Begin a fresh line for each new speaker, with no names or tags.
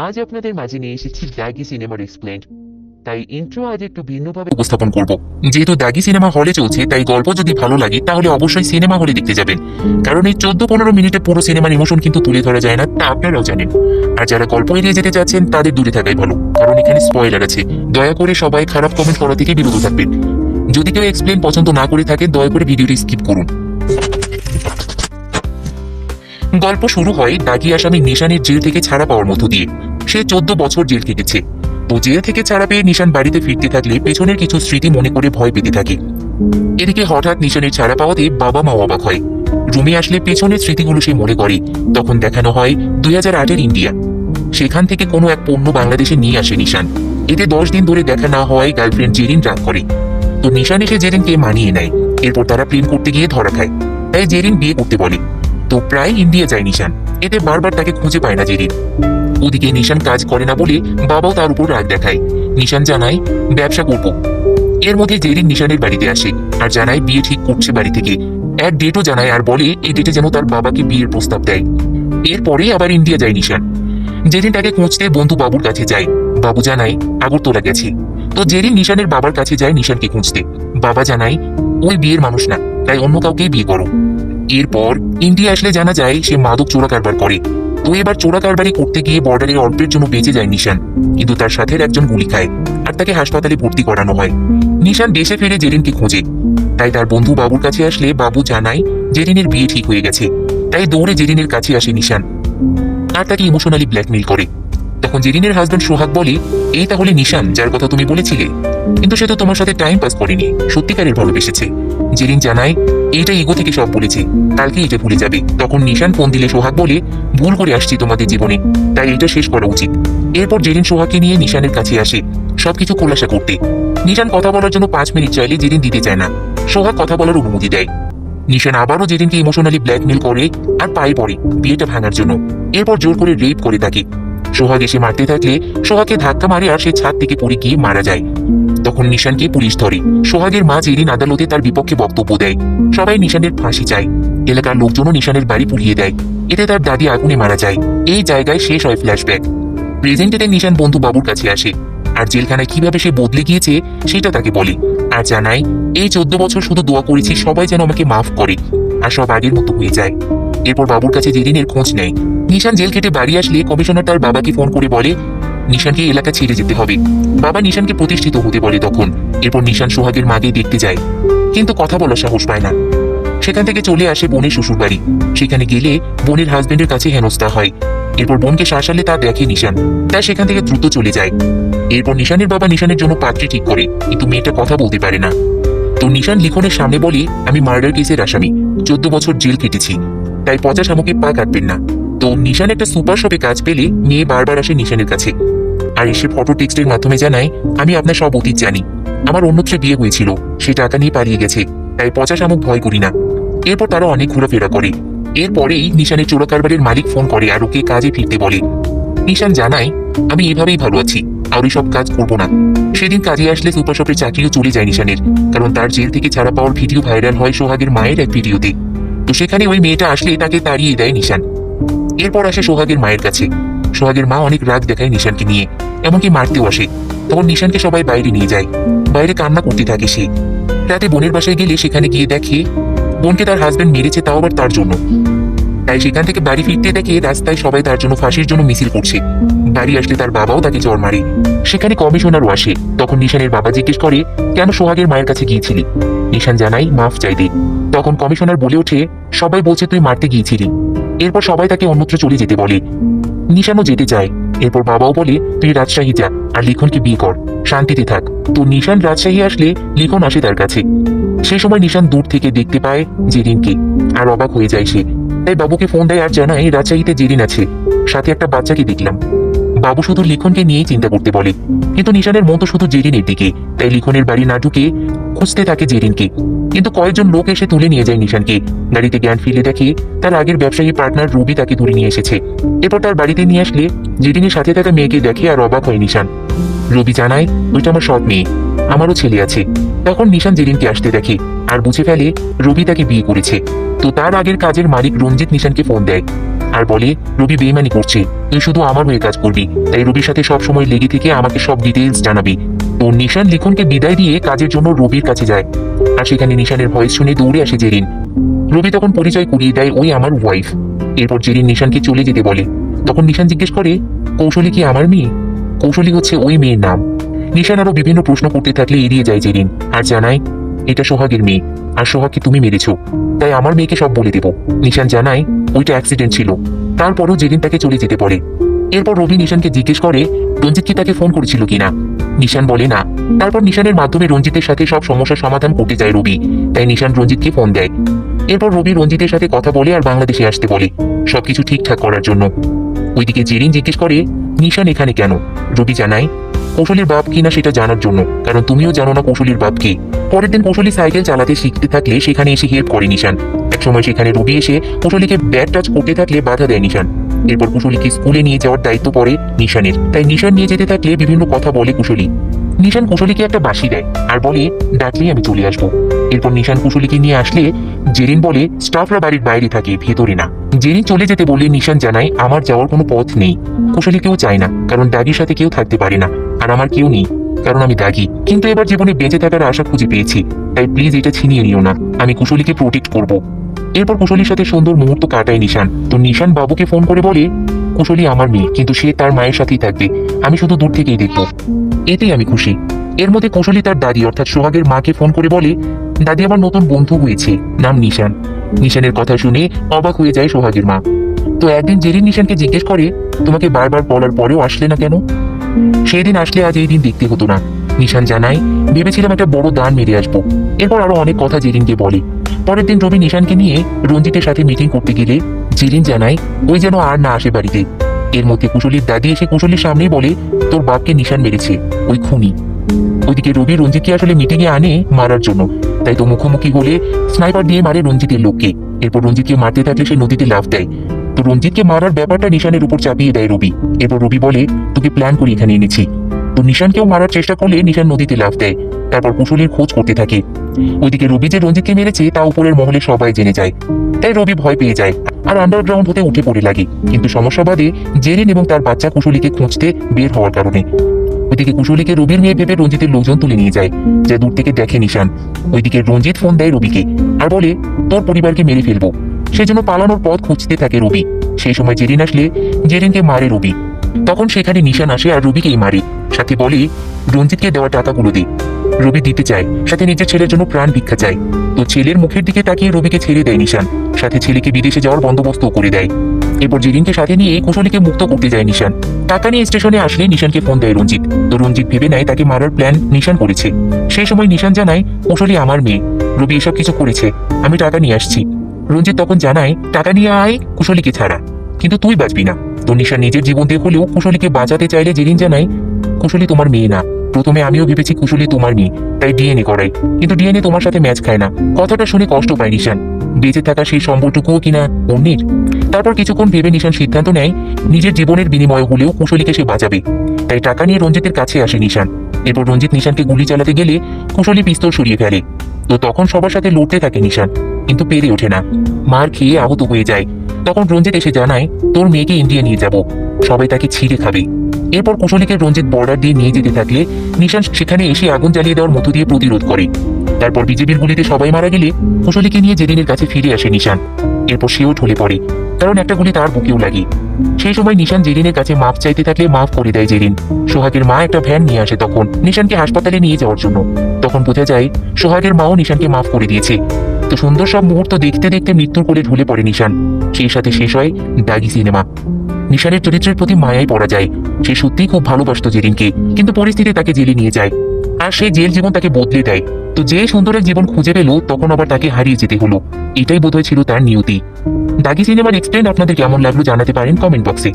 আজ আপনাদের মাঝে নিয়ে এসেছি দাগি সিনেমার এক্সপ্লেন্ড। তাই ইন্ট্রো আজ একটু ভিন্নভাবে
উপস্থাপন করব। যেহেতু দাগি সিনেমা হলে চলছে, তাই গল্প যদি ভালো লাগে তাহলে অবশ্যই সিনেমা হলে দেখতে যাবেন, কারণ এই 14-15 মিনিটে পুরো সিনেমার ইমোশন কিন্তু তুলে ধরা যায় না, তা আপনারাও জানেন। আর যারা গল্প এড়িয়ে যেতে চাচ্ছেন তাদের দূরে থাকাই ভালো, কারণ এখানে স্পয়লার আছে। দয়া করে সবাই খারাপ কমেন্ট করা থেকে বিরত থাকবেন। যদি কেউ এক্সপ্লেন পছন্দ না করে থাকেন, দয়া করে ভিডিওটি স্কিপ করুন। গল্প শুরু হয় দাগি আসামি নিশানের জেল থেকে ছাড়া পাওয়ার মধ্য দিয়ে। সে 14 বছর জেল কেটেছে। তো জেল থেকে ছাড়া পেয়ে নিশান বাড়িতে ফিরতে থাকলে পেছনের কিছু স্মৃতি মনে করে ভয় পেতে থাকে। এদিকে হঠাৎ নিশানের ছাড়া পাওয়াতে বাবা মা অবাক হয়। রুমে আসলে পেছনের স্মৃতিগুলো সে মনে করে। তখন দেখানো হয় 2008-এর ইন্ডিয়া। সেখান থেকে কোনো এক পণ্য বাংলাদেশে নিয়ে আসে নিশান। এতে 10 দিন ধরে দেখা না হওয়ায় গার্লফ্রেন্ড জেরিন রাগ করে। তো নিশান এসে জেরিনকে মানিয়ে নেয়। এরপর তারা প্রেম করতে গিয়ে ধরা খায়। তাই জেরিন বিয়ে করতে বলে। তো প্রায় ইন্ডিয়া যায় নিশান। এতে বারবার তাকে খুঁজে পায় না জেরিন। ওদিকে নিশান কাজ করে না বলে বাবাও তার উপর রাগ দেখায়। নিশান জানায় ব্যবসা করব। এর মধ্যে জেরিন নিশানের বাড়িতে আসে আর জানায় বিয়ে ঠিক করছে বাড়ি থেকে। এক ডেটও জানায় আর বলে এই ডেটে যেন তার বাবাকে বিয়ের প্রস্তাব দেয়। এরপরে আবার ইন্ডিয়া যায় নিশান। জেরিন তাকে খুঁজতে বন্ধু বাবুর কাছে যায়। বাবু জানায় আগরতলা গেছে। তো জেরিন নিশানের বাবার কাছে যায় নিশানকে খুঁজতে। বাবা জানায় ওই বিয়ের মানুষ না, তাই অন্য কাউকেই বিয়ে করো। এরপর ইন্ডিয়া আসলে জানা যায় সে মাদক চোরা কারবার করে। তো এবার চোরা কারবারি করতে গিয়ে বর্ডারে অল্পের জন্য বেঁচে যায় নিশান, কিন্তু তার সাথে একজন গুলি খায় আর তাকে হাসপাতালে ভর্তি করানো হয়। নিশান দেশে ফিরে জেরিনকে খোঁজে। তাই তার বন্ধু বাবুর কাছে আসলে বাবু জানায় জেরিনের বিয়ে ঠিক হয়ে গেছে। তাই দৌড়ে জেরিনের কাছে আসে নিশান আর তাকে ইমোশনালি ব্ল্যাকমেইল করে। তখন জেরিনের হাজবেন্ড সোহাগ বলে এই তাহলে নিশান যার কথা তুমি বলেছিলে, কিন্তু সে তো তোমার সাথে টাইম পাস করেনি, সত্যিকারের ভালোবেসেছে। জেরিন জানায় এইটা ইগো থেকে সব বলেছে, কালকে এটা ভুলে যাবে। তখন নিশান ফোন দিলে সোহাগ বলে ভুল করে আসছি তোমাদের জীবনে, তাই এটা শেষ করা উচিত। এরপর জেরিন সোহাগকে নিয়ে নিশানের কাছে আসে সবকিছু খোলাসা করতে। নিশান কথা বলার জন্য 5 মিনিট চাইলে জেরিন দিতে চায় না। সোহাগ কথা বলার অনুমতি দেয়। নিশান আবারও জেরিনকে ইমোশনালি ব্ল্যাকমেইল করে আর পায়ে পড়ে বিয়েটা ভাঙার জন্য। এরপর জোর করে রেপ করে তাকে। সোহাগ এসে মারতে থাকলে সোহাগকে ধাক্কা মারে আর সে ছাদ থেকে পড়ে গিয়ে মারা যায়। তখন নিশানকে পুলিশ ধরে। সোহাগের মা জেরিন আদালতে তার বিপক্ষে বক্তব্য দেয়। সবাই নিশানের ফাঁসি চায়। এলাকার লোকজনও নিশানের বাড়ি পুড়িয়ে দেয়। এতে তার দাদি আগুনে মারা যায়। এই জায়গায় শেষ হয় ফ্ল্যাশব্যাক। প্রেজেন্টেতে নিশান বন্ধু বাবুর কাছে আসে আর জেলখানায় কিভাবে সে বদলে গিয়েছে সেটা তাকে বলে আর জানায় এই 14 বছর শুধু দোয়া করেছি সবাই যেন আমাকে মাফ করে আর সব আগের মতো হয়ে যায়। এরপর বাবুর কাছে জেরিনের খোঁজ নেয়। নিশান জেল কেটে বাড়ি আসলে কমিশনার তার বাবাকে ফোন করে বলে নিশানকে এলাকা ছেড়ে যেতে হবে। বাবা নিশানকে প্রতিষ্ঠিত হতে বলে তখন। এরপর নিশান সোহাগের মাকে দেখতে যায়, কিন্তু কথা বলার সাহস পায় না। সেখান থেকে চলে আসে বোনের শ্বশুর বাড়ি। সেখানে গেলে বোনের হাজবেন্ডের কাছে হেনস্থা হয়। এরপর বোনকে শাসালে তা দেখে নিশান, তাই সেখান থেকে দ্রুত চলে যায়। এরপর নিশানের বাবা নিশানের জন্য পাত্রী ঠিক করে, কিন্তু মেয়েটা কথা বলতে পারে না। তো নিশান লিখনের সামনে বলে আমি মার্ডার কেসের আসামি, 14 বছর জেল কেটেছি, তাই পচা শামুকে পা কাটবেন না। তো নিশান একটা সুপার শপে কাজ পেলে মেয়ে বারবার আসে নিশানের কাছে আর এসে ফটো টেক্সটের মাধ্যমে জানায় আমি আপনার সব অতীত জানি, আমার অন্যত্র বিয়ে হয়েছিল, সে টাকা নিয়ে পালিয়ে গেছে, তাই পচা শামুক ভয় করি না। এরপর তারা অনেক ঘোরাফেরা করে। এরপরেই নিশানের চোরা কারবারের মালিক ফোন করে আর ওকে কাজে ফিরতে বলে। নিশান জানায় আমি এভাবেই ভালো আছি, আর ওই সব কাজ করবো না। সেদিন কাজে আসলে সুপার শপের চাকরিও চলে যায় নিশানের, কারণ তার জেল থেকে ছাড়া পাওয়ার ভিডিও ভাইরাল হয় সোহাগের মায়ের এক ভিডিওতে। তো সেখানে ওই মেয়েটা আসলে তাকে তাড়িয়ে দেয় নিশান। এরপর আসে সোহাগের মায়ের কাছে। সোহাগের মা অনেক রাগ দেখায় নিশানকে নিয়ে, এমনকি মারতেও আসে। তখন নিশানকে সবাই বাইরে নিয়ে যায়। বাইরে কান্না করতে থাকে সে। রাতে বোনের বাসায় গেলে সেখানে গিয়ে দেখে বোনকে তার হাজবেন্ড মেরেছে, তাও আবার তার জন্য। তাই সেখান থেকে বাড়ি ফিরতে দেখে রাস্তায় সবাই তার জন্য ফাঁসির জন্য মিছিল করছে। বাড়ি আসলে তার বাবাও তাকে চড় মারে। সেখানে কমিশনারও আসে। তখন নিশানের বাবা জিজ্ঞেস করে কেন সোহাগের মায়ের কাছে গিয়েছিলি। নিশান জানাই মাফ চাইতে। তখন কমিশনার বলে ওঠে সবাই বলছে তুই মারতে গিয়েছিলি। এরপর সবাই তাকে অন্যত্র চলে যেতে বলে। নিশানও যেতে চায়। এরপর বাবাও বলে তুই রাজশাহী যা আর লিখনকে বিয়ে কর, শান্তিতে থাক। তো নিশান রাজশাহী আসলে লিখন আসে তার কাছে। সে সময় নিশান দূর থেকে দেখতে পায় জেরিনকে আর অবাক হয়ে যায় সে। তাই বাবুকে ফোন দেয় আর জানায় রাজশাহীতে জেরিন আছে, সাথে একটা বাচ্চাকে দেখলাম। বাবু শুধু লিখনকে নিয়েই চিন্তা করতে বলে, কিন্তু নিশানের মন তো শুধু জেরিনের দিকে। তাই লিখনের বাড়ি না ঢুকে খুঁজতে থাকে জেরিনকে। কিন্তু কয়েকজন লোক এসে তুলে নিয়ে যায় নিশানকে। গাড়িতে জ্ঞান ফিরে দেখে তার আগের ব্যবসায়ী পার্টনার রবি তাকে ধরে নিয়ে এসেছে। এরপর তার বাড়িতে নিয়ে আসলে জেরিনের সাথে থাকা মেয়েকে দেখে আর অবাক হয় নিশান। রবি জানায় ওইটা আমার সৎ মেয়ে, আমারও ছেলে আছে। তখন নিশান জেরিনকে আসতে দেখে। আর বুঝে ফেলে রবি তাকে বিয়ে করেছে। তো তার আগের কাজের মালিক রঞ্জিত নিশানকে ফোন দেয় আর বলে রবি বেইমানি করছে, তুই শুধু আমার হয়ে কাজ করবি, তাই রবির সাথে সব সময় লেগে থেকে আমাকে সব ডিটেইলস জানাবি। তো নিশান লিখনকে বিদায় দিয়ে কাজের জন্য রবির কাছে যায়, আর সেখানে নিশানের ভয়েস শুনে দৌড়ে আসে জেরিন। রবি তখন পরিচয় করিয়ে দেয় ওই আমার ওয়াইফ। এরপর জেরিন নিশানকে চলে যেতে বলে। তখন নিশান জিজ্ঞেস করে কৌশলী কি আমার মেয়ে? কৌশলী হচ্ছে ওই মেয়ের নাম। নিশান আরো বিভিন্ন প্রশ্ন করতে থাকলে এড়িয়ে যায় জেরিন, আর জানায় এটা সোহাগের মেয়ে, আর সোহাগকে তুমি মেরেছো, তাই আমার মেয়েকে সব বলে দেবো। নিশান জানায় ওইটা অ্যাক্সিডেন্ট ছিল। তারপরও জেরিন তাকে চলে যেতে পারে। এরপর রবি নিশানকে জিজ্ঞেস করে রঞ্জিত কি তাকে ফোন করেছিল কিনা। নিশান বলে না। তারপর নিশানের মাধ্যমে রঞ্জিতের সাথে সব সমস্যার সমাধান করতে যায় রবি, তাই নিশান রঞ্জিতকে ফোন দেয়। এরপর রবি রঞ্জিতের সাথে কথা বলে আর বাংলাদেশে আসতে বলে সবকিছু ঠিকঠাক করার জন্য। ওইদিকে জেরিন জিজ্ঞেস করে নিশান এখানে কেন। রবি জানায় কৌশলীর বাপ কিনা সেটা জানার জন্য, কারণ তুমিও জানো না কৌশলীর বাপ কে। পরের দিন কৌশলী সাইকেল চালাতে শিখতে থাকলে সেখানে এসে হেল্প করে নিশান। একসময় সেখানে রবি এসে কৌশলীকে ব্যাট টাচ করতে থাকলে বাধা দেয় নিশান। এরপর কুশলীকে স্কুলে নিয়ে যাওয়ার দায়িত্ব পড়ে নিশানের, তাই নিশান নিয়ে যেতে থাকলে বিভিন্ন কথা বলে কুশলী। নিশান কুশলীকে একটা বাঁশি দেয় আর বলে ডাকলেই আমি চলে আসবো। এরপর নিশান কুশলীকে নিয়ে আসলে জেরিন বলে স্টাফরা বাড়ির বাইরে থাকে, ভেতরে না। জেরিন চলে যেতে বলে নিশান জানায় আমার যাওয়ার কোনো পথ নেই। কুশলী কেউ চায় না, কারণ দাগির সাথে কেউ থাকতে পারে না, আর আমার কেউ নেই কারণ আমি দাগি। কিন্তু এবার জীবনে বেঁচে থাকার আশা খুঁজে পেয়েছি, তাই প্লিজ এটা ছিনিয়ে নিও না, আমি কুশলীকে প্রোটেক্ট করব। এরপর কুশলীর সাথে সুন্দর মুহূর্ত কাটায় নিশান। তো নিশান বাবুকে ফোন করে বলে কুশলী আমার মেয়ে, কিন্তু সে তার মায়ের সাথেই থাকবে, আমি শুধু দূর থেকেই দেখবো, এতেই আমি খুশি। এর মধ্যে কুশলী তার দাদি অর্থাৎ সোহাগের মাকে ফোন করে বলে দাদি আমার নতুন বন্ধু হয়েছে, নাম নিশান। নিশানের কথা শুনে অবাক হয়ে যায় সোহাগের মা। তো একদিন জেরিন নিশানকে জিজ্ঞেস করে তোমাকে বারবার বলার পরেও আসলে না কেন? সেই দিন আসলে আজ এই দিন দেখতে হতো না। নিশান জানায় ভেবেছিলাম একটা বড় দান মেরে আসবো। এরপর আরো অনেক কথা জেরিনকে বলে। পরের দিন রবি নিশানকে নিয়ে রঞ্জিতের সাথে মিটিং করতে গেলে জেরিন জানায় ওই যেন আর না আসে বাড়িতে। এর মধ্যে কুশলীর দাদি এসে কুশলীর সামনেই বলে তোর বাপকে নিশান মেরেছে, ওই খুনি। ওইদিকে রবি রঞ্জিতকে আসলে মিটিং এ আনে মারার জন্য, তাই তো মুখোমুখি হলে স্নাইপার দিয়ে মারে রঞ্জিতের লোককে। এরপর রঞ্জিতকে মারতে থাকলে সে নদীতে লাফ দেয়। তো রঞ্জিতকে মারার ব্যাপারটা নিশানের উপর চাপিয়ে দেয় রবি। এরপর রবি বলে তোকে প্ল্যান করে এখানে এনেছি। তো নিশানকেও মারার চেষ্টা করলে নিশান নদীতে লাফ দেয়। তারপর কুশলীর খোঁজ করতে থাকে। ওইদিকে রবি যে রঞ্জিতকে মেরেছে তা উপরের মহলে সবাই জেনে যায়, তাই রবি ভয় পেয়ে যায় আর আন্ডারগ্রাউন্ড হতে উঠে পড়ে লাগে। কিন্তু সমস্যা বাদে জেরিন এবং তার বাচ্চা কুশলীকে খুঁজতে বের হওয়ার কারণে। ওইদিকে কুশলীকে রবির মেয়ে ভেবে রঞ্জিতের লোকজন তুলে নিয়ে যায়, যা দূর থেকে দেখে নিশান। ওইদিকে রঞ্জিত ফোন দেয় রবিকে আর বলে তোর পরিবারকে মেরে ফেলবো। সেজন্য পালানোর পথ খুঁজতে থাকে রবি। সেই সময় জেরিন আসলে জেরিনকে মারে রবি। তখন সেখানে নিশান আসে আর রবিকেই মারে, সাথে বলে রঞ্জিতকে দেওয়া টাকাগুলো দে। রবি দিতে চায়, সাথে নিজের ছেলের জন্য প্রাণ ভিক্ষা চায়। তো ছেলের মুখের দিকে তাকিয়ে রবিকে ছেড়ে দেয় নিশান, সাথে ছেলেকে বিদেশে যাওয়ার বন্দোবস্তও করে দেয়। এরপর জেরিনকে সাথে নিয়ে কুশলীকে মুক্ত করতে যায় নিশান। টাকা নিয়ে স্টেশনে আসলে নিশানকে ফোন দেয় রঞ্জিত। তো রঞ্জিত ভেবে নেয় তাকে মারার প্ল্যান নিশান করেছে। সেই সময় নিশান জানায় কুশলী আমার মেয়ে, রবি এসব কিছু করেছে, আমি টাকা নিয়ে আসছি। রঞ্জিত তখন জানায় টাকা নিয়ে আয় কুশলীকে ছাড়া, কিন্তু তুই বাঁচবি না। তো নিশান নিজের জীবন দিয়ে হলেও কুশলীকে বাঁচাতে চাইলে জেরিন জানায় কুশলী তোমার মেয়ে না। প্রথমে আমিও ভেবেছি কুশলী তোমার মেয়ে, তাই ডিএনএ করাই, কিন্তু ডিএনএ তোমার সাথে ম্যাচ খায় না। কথাটা শুনে কষ্ট পায় নিশান, বেঁচে থাকা সেই সম্পর্কটুকুও কিনা অন্যের। তারপর কিছুক্ষণ ভেবে নিশান সিদ্ধান্ত নেয় নিজের জীবনের বিনিময়ে হলেও কুশলীকে সে বাঁচাবে, তাই টাকা নিয়ে রঞ্জিতের কাছে আসে নিশান। এরপর রঞ্জিত নিশানকে গুলি চালাতে গেলে কুশলী পিস্তল সরিয়ে ফেলে। তো তখন সবার সাথে লড়তে থাকে নিশান, কিন্তু পেরে ওঠে না, মার খেয়ে আহত হয়ে যায়। তখন রঞ্জিত এসে জানায় তোর মেয়েকে ইন্ডিয়া নিয়ে যাব, সবাই তাকে ছিঁড়ে খাবে। এরপর কুশলীকে রঞ্জিত বর্ডার দিয়ে নিয়ে যেতে থাকলে নিশান সেখানে এসে আগুন জ্বালিয়ে দেওয়ার মধ্য দিয়ে প্রতিরোধ করে। তারপর বিজেপির গুলিতে সবাই মারা গেলে কুশলীকে নিয়ে জেরিনের কাছে ফিরে আসে নিশান। এরপর সেও ঢলে পড়ে, কারণ একটা গুলি তার বুকেও লাগে। সেই সময় নিশান জেরিনের কাছে মাফ চাইতে থাকলে মাফ করে দেয় জেরিন। সোহাগের মা একটা ভ্যান নিয়ে আসে তখন নিশানকে হাসপাতালে নিয়ে যাওয়ার জন্য। তখন বোঝা যায় সোহাগের মাও নিশানকে মাফ করে দিয়েছে। তো সুন্দর সব মুহূর্ত দেখতে দেখতে মৃত্যুর কোলে ঢলে পড়ে নিশান। সেই সাথে শেষ হয় দাগি সিনেমা। নিশানের চরিত্রের প্রতি মায়াই পড়া যায়। সে সত্যিই খুব ভালোবাসতো জেরিনকে, কিন্তু পরিস্থিতি তাকে জেলে নিয়ে যায়, আর সেই জেল জীবন তাকে বদলে দেয়। তো যে সুন্দর এক জীবন খুঁজে পেল তখন আবার তাকে হারিয়ে যেতে হলো। এটাই বোধহয় ছিল তার নিয়তি। দাগি সিনেমার এক্সপ্লেন আপনাদের কেমন লাগলো জানাতে পারেন কমেন্ট বক্সে।